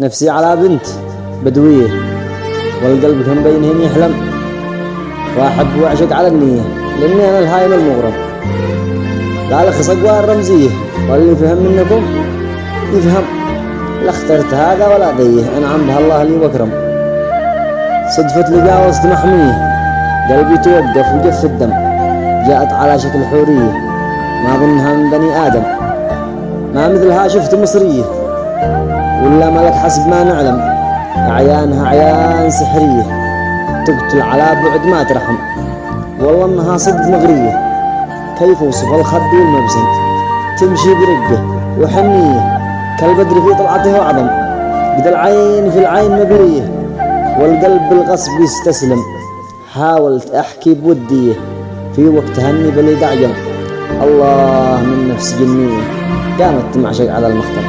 نفسي على بنت بدوية، والقلب كان بينهم يحلم، وأحب وأعشق على النية، لأني أنا الهايم المغرم. لا لخص أقوى الرمزية، واللي فهم منكم يفهم. لا اخترت هذا ولا ذيه، أنعم بها الله لي وأكرم. صدفة لقاء وسط محمية، قلبي توقف وجف الدم. جاءت على شكل حورية، ما ظنها من بني آدم. ما مثلها شفت مصرية، ولا ملك حسب ما نعلم. أعيانها أعيان سحرية، تقتل على بعد ما ترحم. والله إنها صدق مغرية، كيف وصف الخد والمبسم. تمشي برقة وحنية، كالبدر في طلعته وعظم. قد العين في العين مبلية، والقلب بالغصب يستسلم. حاولت أحكي بودية، في وقتها إني بلي دعجم. الله من نفس جنية، قامت تمعشق على المختار.